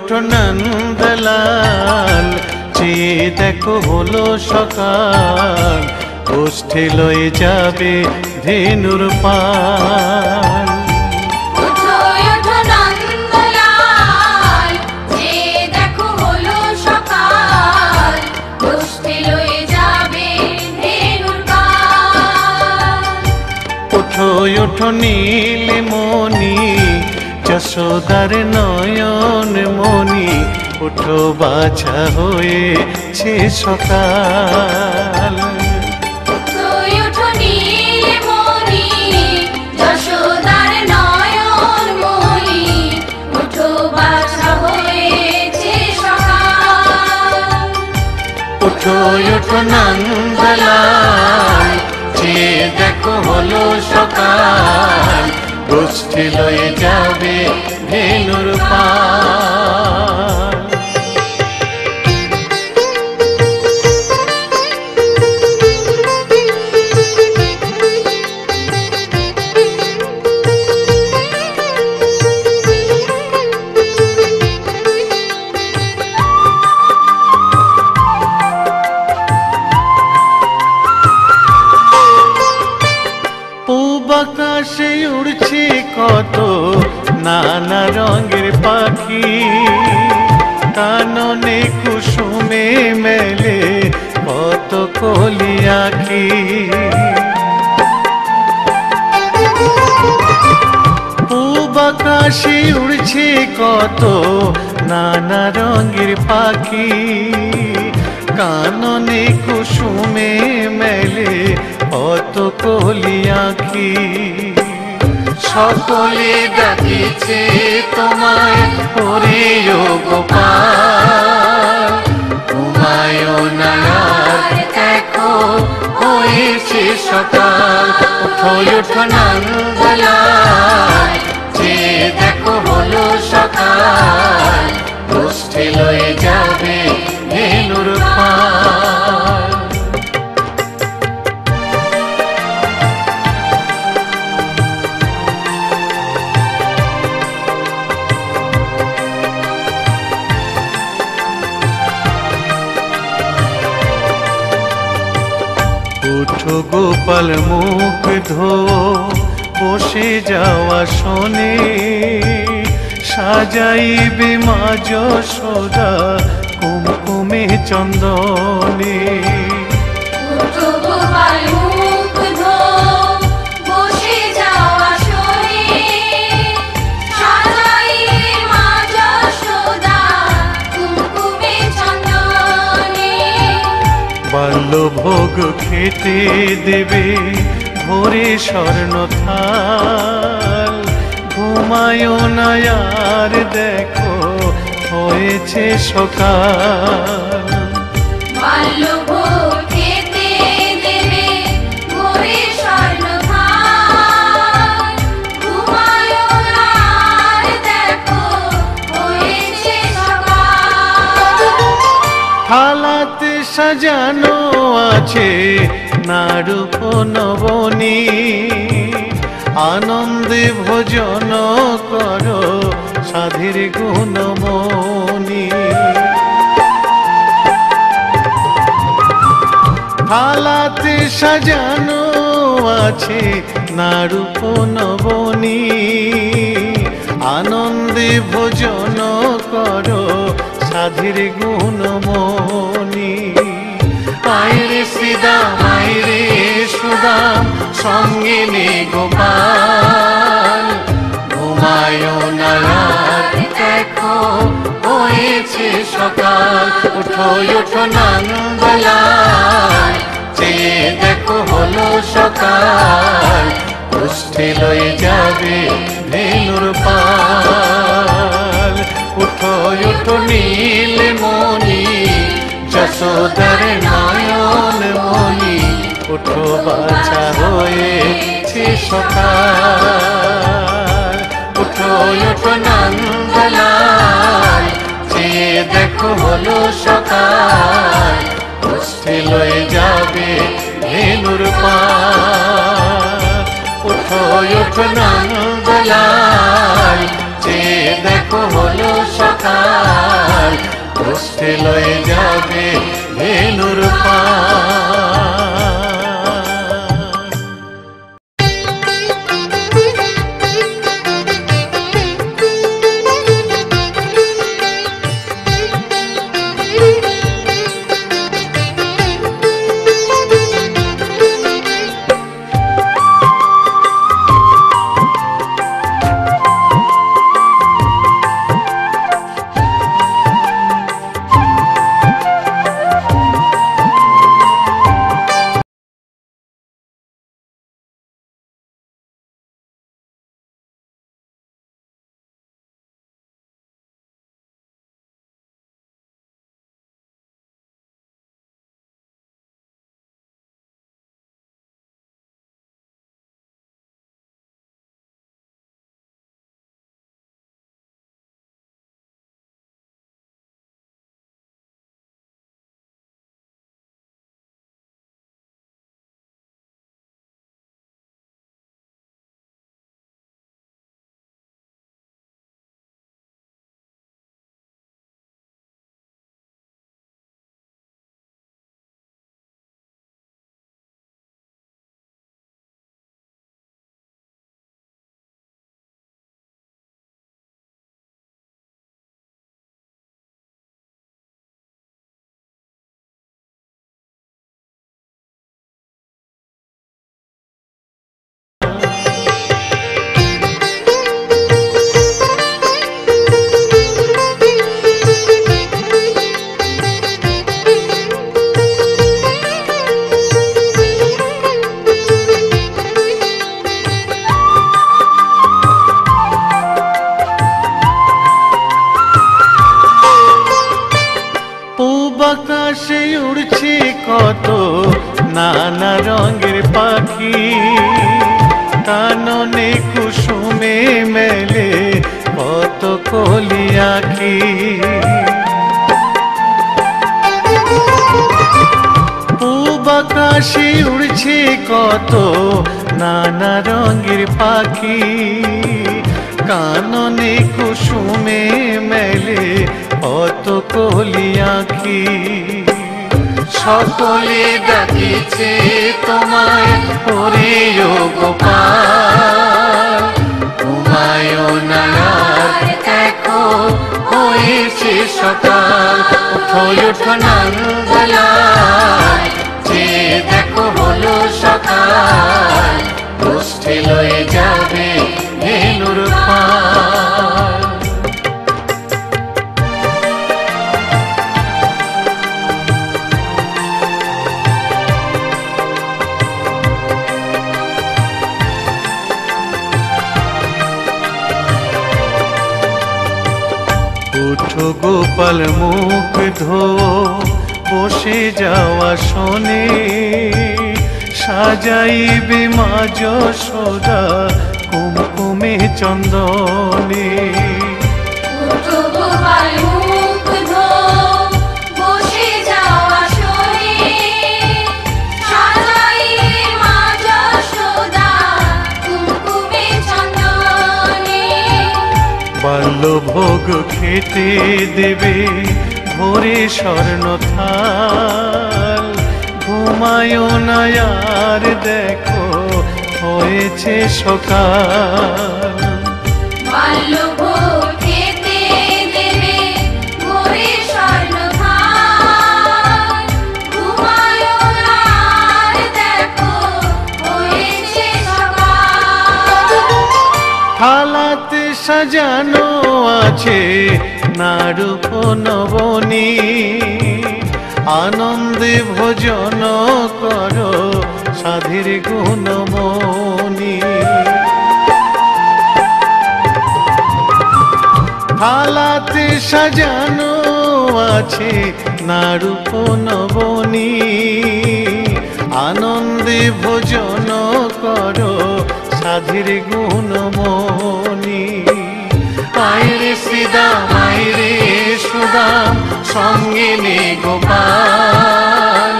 ওঠো নন্দলাল, চেয়ে দেখো হলো সকাল, গোষ্ঠী লয়ে যাবে ধেনুর পাল। ওঠো ওঠো নীলমণি, যশোদার নয়ন মণি, ওঠো বাছা হয়েছে সকাল। ওঠো ওঠো নন্দলাল, চেয়ে দেখো হলো সকাল, গোষ্ঠী লয়ে যাবে ধেনুর পাল। আকাশে উড়ছে কত নানা রঙের পাখি, কাননে কুসুমে মেলে কত কলি আঁখি। পূব আকাশে উড়ছে কত নানা রঙের পাখি, কাননে কুসুমে মেলে কত কলি আঁখি। সকলে ডাকিছে তোমায় ওরে ও গোপাল, ঘুমায়ো না আর দেখো হয়েছে সকাল। ওঠো ওঠো নন্দলাল, চেয়ে দেখো হলো সকাল, গোষ্ঠী লয়ে যাবে ধেনুর পাল। ওঠো গোপাল মুখ ধো, বসে যাওয়া শোনে, সাজাইবে মা যশোদা কুমকুমে চন্দনে। বাল্যভোগ খেতে দেবে ভোরে স্বর্ণ থাল, ঘুমায়ো না আর দেখো হয়েছে সকাল। বাল্যভোগ খেতে দেবে ভোরে স্বর্ণ থাল, ঘুমায়ো না আর দেখো হয়েছে সকাল। থালাতে সাজানো আছে নারূপ নবনী, আনন্দে ভোজন করো সাধীর গুণমণি। থালাতে সাজানো আছে নারূপ নবনী, আনন্দে ভোজন করো সাধীর গুণমণি। আইরে শ্রীদাম আইরে সুদাম, সঙ্গে নে গোপাল, ঘুমায়ো না আর দেখো হয়েছে সকাল। ওঠো ওঠো নন্দলাল, চেয়ে দেখো হলো সকাল, গোষ্ঠী লয়ে যাবে ধেনুর পাল। ওঠো ওঠো নীলমণি, যশোদার নয়ন মণি, ওঠো বাছা হয়েছে সকাল। ওঠো ওঠো নন্দলাল, চেয়ে দেখো হলো সকাল, গোষ্ঠী লয়ে যাবে ধেনুর পাল। ওঠো ওঠো নন্দলাল, চেয়ে দেখো হলো সকাল, উঠে লয়ে যাবে ধেনুর পার। আকাশে উড়ছে কত নানা রঙের পাখি, কাননে কুসুমে মেলে কত কলি আঁখি। পূব আকাশে উড়ছে কত নানা রঙের পাখি, কাননে কুসুমে মেলে কত কলি আঁখি। সকলে ডাকিছে তোমায় ওরে ও গোপাল, ঘুমায়ো না আর দেখো হয়েছে সকাল। ওঠো ওঠো নন্দলাল, যে দেখো হলো সকাল, গোষ্ঠী লয়ে যাবে ধেনুর পার। উঠো গোপাল মুখ ধো, বসে যাওয়া শোনে, সাজাইবে মা যশোদা কুমকুমে চন্দনে। উঠো গোপাল মুখ ধো, বসে যাওয়া শোনে, সাজাইবে মা যশোদা কুমকুমে চন্দনে। বাল্যভোগ খেতে দেবে ভোরে স্বর্ণ থাল, ঘুমায়ো না আর দেখো হয়েছে সকাল। বাল্যভোগ খেতে দেবে ভোরে স্বর্ণ থাল, ঘুমায়ো না আর দেখো হয়েছে সকাল। থালাতে সাজানো আছে নারূপ নবনী, আনন্দে ভোজন করো সাধীর গুণমণি। থালাতে সাজানো আছে নারূপ নবনী, আনন্দে ভোজন করো সাধীর গুণমণি। আইরে শ্রীদাম আইরে সুদাম, সঙ্গে নে গোপাল,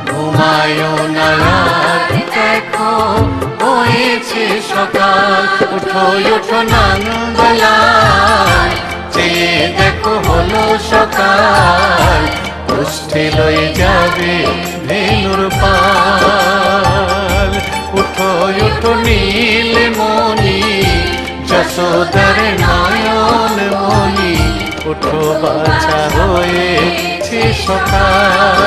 ঘুমায়ো না আর দেখো হয়েছে সকাল। উঠো ওঠো নন্দলাল, যে দেখো হলো সকাল, গোষ্ঠী লয়ে যাবে ধেনুর পাল। উঠো উঠো নীলমণি, যশোদার নয়ন মণি, উঠো বাছা হয়েছে সকাল।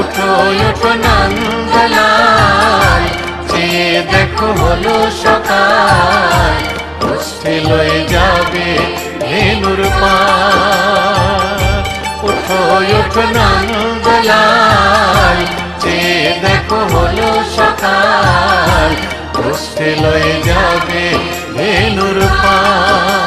উঠো উঠো নন্দলাল, চেয়ে দেখো হলো সকাল, গোষ্ঠী লয়ে যাবে ধেনুর পাল। উঠো উঠো নন্দলাল, চেয়ে দেখো হলো সকাল, গোষ্ঠী লয়ে যাবে ধেনুর পাল।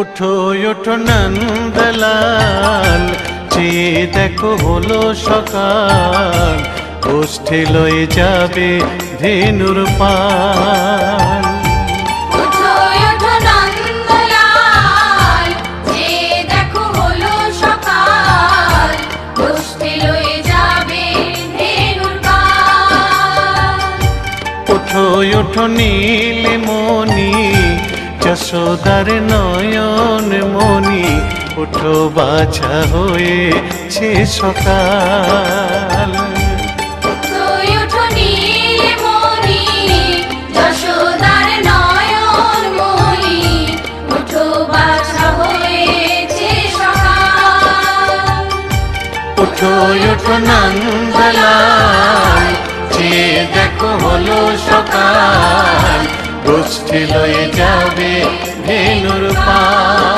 উঠো উঠো নন্দলাল, চেয়ে দেখো হলো সকাল, গোষ্ঠী লয়ে যাবে ধেনুর পাল। উঠো উঠো নন্দলাল, চেয়ে দেখো হলো সকাল, গোষ্ঠী লয়ে যাবে ধেনুর পাল। উঠো উঠো নীলমণি, যশোদার নয়ন মণি, উঠো বাছা হয়েছে সকাল। উঠো উঠো নীলমণি, যশোদার নয়ন মণি, উঠো বাছা হয়েছে সকাল। উঠো উঠো নন্দলাল, চেয়ে দেখো হলো সকাল, গোষ্ঠী লয়ে যাবে ধেনুর পাল।